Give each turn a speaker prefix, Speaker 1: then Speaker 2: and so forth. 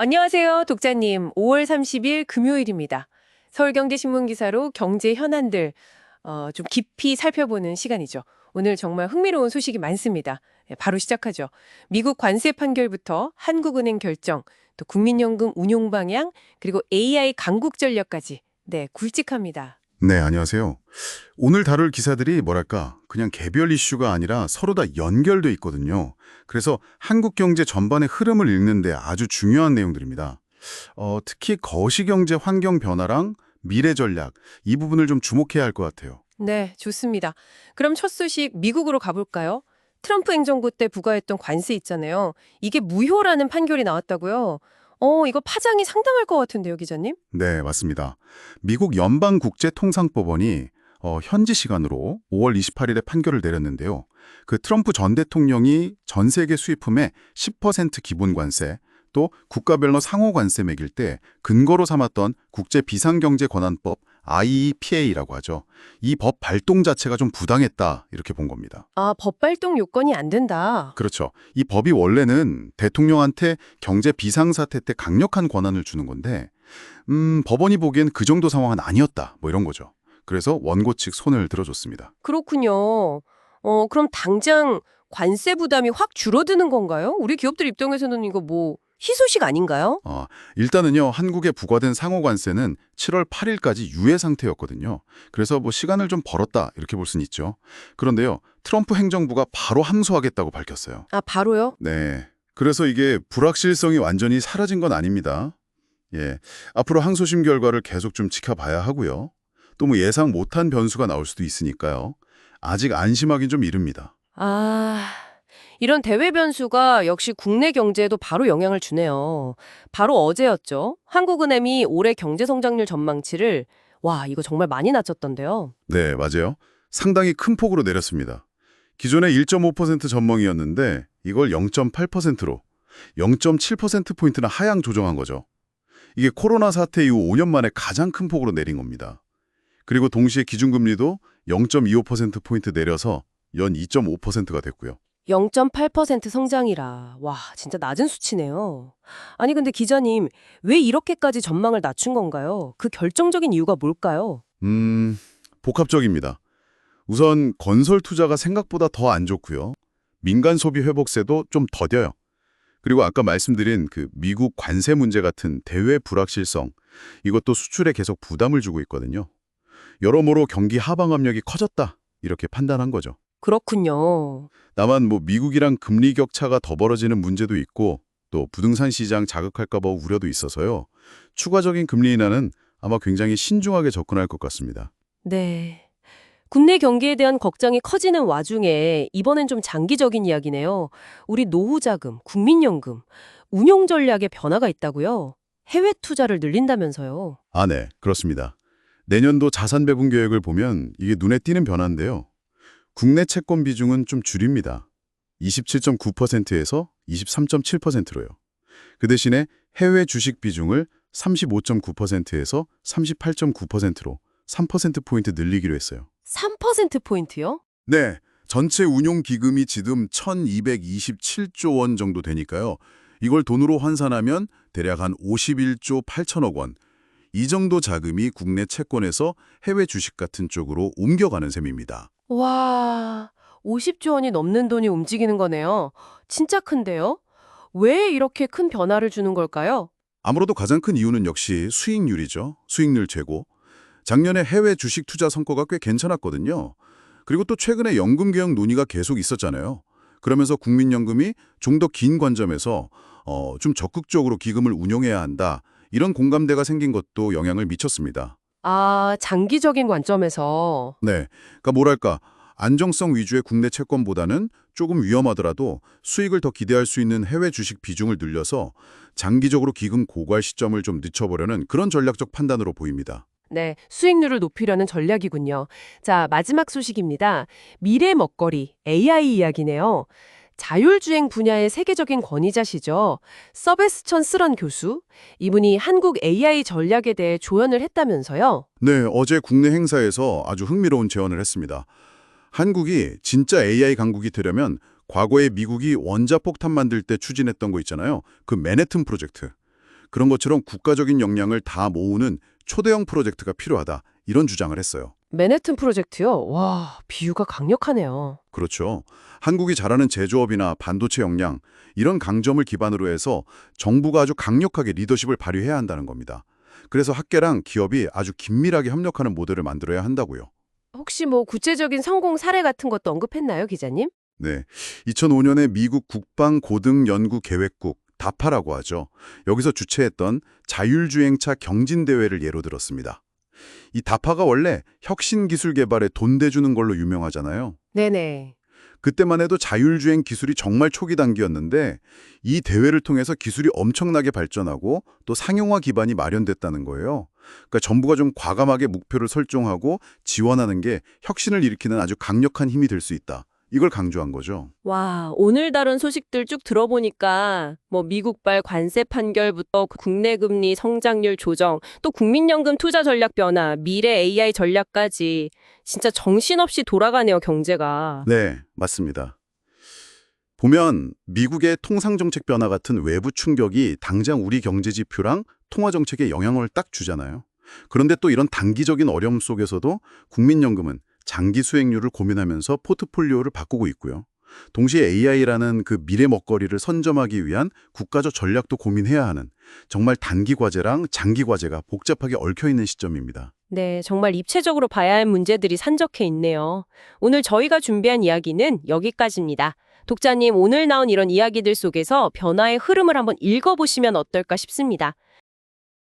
Speaker 1: 안녕하세요, 독자님. 5월 30일 금요일입니다. 서울경제신문 기사로 경제 현안들 좀 깊이 살펴보는 시간이죠. 오늘 정말 흥미로운 소식이 많습니다. 바로 시작하죠. 미국 관세 판결부터 한국은행 결정, 또 국민연금 운용 방향, 그리고 AI 강국 전략까지. 네, 굵직합니다.
Speaker 2: 네, 안녕하세요. 오늘 다룰 기사들이 뭐랄까, 그냥 개별 이슈가 아니라 서로 다 연결돼 있거든요. 그래서 한국 경제 전반의 흐름을 읽는데 아주 중요한 내용들입니다. 특히 거시경제 환경 변화랑 미래 전략, 이 부분을 좀 주목해야 할 것 같아요.
Speaker 1: 네, 좋습니다. 그럼 첫 소식 미국으로 가볼까요? 트럼프 행정부 때 부과했던 관세 있잖아요. 이게 무효라는 판결이 나왔다고요? 이거 파장이 상당할 것 같은데요, 기자님?
Speaker 2: 네, 맞습니다. 미국 연방국제통상법원이 현지 시간으로 5월 28일에 판결을 내렸는데요. 그 트럼프 전 대통령이 전 세계 수입품에 10% 기본 관세, 또 국가별로 상호 관세 매길 때 근거로 삼았던 국제 비상경제권한법 IEPA라고 하죠. 이 법 발동 자체가 좀 부당했다 이렇게 본 겁니다.
Speaker 1: 아, 법 발동 요건이 안 된다.
Speaker 2: 그렇죠. 이 법이 원래는 대통령한테 경제 비상사태 때 강력한 권한을 주는 건데 법원이 보기엔 그 정도 상황은 아니었다 뭐 이런 거죠. 그래서 원고 측 손을 들어줬습니다.
Speaker 1: 그렇군요. 그럼 당장 관세 부담이 확 줄어드는 건가요? 우리 기업들 입장에서는 이거 뭐 희소식 아닌가요?
Speaker 2: 일단은요, 한국에 부과된 상호관세는 7월 8일까지 유예 상태였거든요. 그래서 뭐 시간을 좀 벌었다 이렇게 볼 수는 있죠. 그런데요, 트럼프 행정부가 바로 항소하겠다고 밝혔어요.
Speaker 1: 아, 바로요?
Speaker 2: 네. 그래서 이게 불확실성이 완전히 사라진 건 아닙니다. 예. 앞으로 항소심 결과를 계속 좀 지켜봐야 하고요. 또 뭐 예상 못한 변수가 나올 수도 있으니까요. 아직 안심하긴 좀 이릅니다.
Speaker 1: 아, 이런 대외 변수가 역시 국내 경제에도 바로 영향을 주네요. 바로 어제였죠. 한국은행이 올해 경제 성장률 전망치를 와, 이거 정말 많이 낮췄던데요.
Speaker 2: 네, 맞아요. 상당히 큰 폭으로 내렸습니다. 기존에 1.5% 전망이었는데 이걸 0.8%로 0.7%포인트나 하향 조정한 거죠. 이게 코로나 사태 이후 5년 만에 가장 큰 폭으로 내린 겁니다. 그리고 동시에 기준금리도 0.25%포인트 내려서 연 2.5%가 됐고요.
Speaker 1: 0.8% 성장이라. 와, 진짜 낮은 수치네요. 아니, 근데 기자님, 왜 이렇게까지 전망을 낮춘 건가요? 그 결정적인 이유가 뭘까요?
Speaker 2: 복합적입니다. 우선 건설 투자가 생각보다 더 안 좋고요. 민간 소비 회복세도 좀 더뎌요. 그리고 아까 말씀드린 그 미국 관세 문제 같은 대외 불확실성, 이것도 수출에 계속 부담을 주고 있거든요. 여러모로 경기 하방 압력이 커졌다, 이렇게 판단한 거죠.
Speaker 1: 그렇군요.
Speaker 2: 다만 뭐 미국이랑 금리 격차가 더 벌어지는 문제도 있고 또 부동산 시장 자극할까 봐 우려도 있어서요. 추가적인 금리 인하는 아마 굉장히 신중하게 접근할 것 같습니다.
Speaker 1: 네. 국내 경기에 대한 걱정이 커지는 와중에 이번엔 좀 장기적인 이야기네요. 우리 노후자금, 국민연금, 운용 전략에 변화가 있다고요? 해외 투자를 늘린다면서요?
Speaker 2: 아, 네, 그렇습니다. 내년도 자산 배분 계획을 보면 이게 눈에 띄는 변화인데요. 국내 채권 비중은 좀 줄입니다. 27.9%에서 23.7%로요. 그 대신에 해외 주식 비중을 35.9%에서 38.9%로 3%포인트 늘리기로 했어요.
Speaker 1: 3%포인트요?
Speaker 2: 네, 전체 운용 기금이 지금 1227조 원 정도 되니까요. 이걸 돈으로 환산하면 대략 한 51조 8천억 원. 이 정도 자금이 국내 채권에서 해외 주식 같은 쪽으로 옮겨가는 셈입니다.
Speaker 1: 와, 50조 원이 넘는 돈이 움직이는 거네요. 진짜 큰데요? 왜 이렇게 큰 변화를 주는 걸까요?
Speaker 2: 아무래도 가장 큰 이유는 역시 수익률이죠. 수익률 최고. 작년에 해외 주식 투자 성과가 꽤 괜찮았거든요. 그리고 또 최근에 연금 개혁 논의가 계속 있었잖아요. 그러면서 국민연금이 좀 더 긴 관점에서 좀 적극적으로 기금을 운용해야 한다. 이런 공감대가 생긴 것도 영향을 미쳤습니다.
Speaker 1: 아, 장기적인 관점에서.
Speaker 2: 네, 그러니까 뭐랄까 안정성 위주의 국내 채권보다는 조금 위험하더라도 수익을 더 기대할 수 있는 해외 주식 비중을 늘려서 장기적으로 기금 고갈 시점을 좀 늦춰보려는 그런 전략적 판단으로 보입니다.
Speaker 1: 네, 수익률을 높이려는 전략이군요. 자, 마지막 소식입니다. 미래 먹거리, AI 이야기네요. 자율주행 분야의 세계적인 권위자시죠. 서베스천 스런 교수. 이분이 한국 AI 전략에 대해 조언을 했다면서요.
Speaker 2: 네, 어제 국내 행사에서 아주 흥미로운 제언을 했습니다. 한국이 진짜 AI 강국이 되려면 과거에 미국이 원자폭탄 만들 때 추진했던 거 있잖아요. 그 맨해튼 프로젝트. 그런 것처럼 국가적인 역량을 다 모으는 초대형 프로젝트가 필요하다. 이런 주장을 했어요.
Speaker 1: 맨해튼 프로젝트요? 와, 비유가 강력하네요.
Speaker 2: 그렇죠. 한국이 잘하는 제조업이나 반도체 역량, 이런 강점을 기반으로 해서 정부가 아주 강력하게 리더십을 발휘해야 한다는 겁니다. 그래서 학계랑 기업이 아주 긴밀하게 협력하는 모델을 만들어야 한다고요.
Speaker 1: 혹시 뭐 구체적인 성공 사례 같은 것도 언급했나요, 기자님?
Speaker 2: 네, 2005년에 미국 국방고등연구계획국 다파라고 하죠. 여기서 주최했던 자율주행차 경진대회를 예로 들었습니다. 이 다파가 원래 혁신기술 개발에 돈 대주는 걸로 유명하잖아요.
Speaker 1: 네네.
Speaker 2: 그때만 해도 자율주행 기술이 정말 초기 단계였는데 이 대회를 통해서 기술이 엄청나게 발전하고 또 상용화 기반이 마련됐다는 거예요. 그러니까 정부가 좀 과감하게 목표를 설정하고 지원하는 게 혁신을 일으키는 아주 강력한 힘이 될 수 있다. 이걸 강조한 거죠.
Speaker 3: 와, 오늘 다룬 소식들 쭉 들어보니까 뭐 미국발 관세 판결부터 국내 금리 성장률 조정, 또 국민연금 투자 전략 변화, 미래 AI 전략까지 진짜 정신없이 돌아가네요, 경제가.
Speaker 2: 네, 맞습니다. 보면 미국의 통상정책 변화 같은 외부 충격이 당장 우리 경제 지표랑 통화 정책에 영향을 딱 주잖아요. 그런데 또 이런 단기적인 어려움 속에서도 국민연금은 장기 수익률을 고민하면서 포트폴리오를 바꾸고 있고요. 동시에 AI라는 그 미래 먹거리를 선점하기 위한 국가적 전략도 고민해야 하는 정말 단기 과제랑 장기 과제가 복잡하게 얽혀 있는 시점입니다.
Speaker 3: 네, 정말 입체적으로 봐야 할 문제들이 산적해 있네요. 오늘 저희가 준비한 이야기는 여기까지입니다. 독자님, 오늘 나온 이런 이야기들 속에서 변화의 흐름을 한번 읽어보시면 어떨까 싶습니다.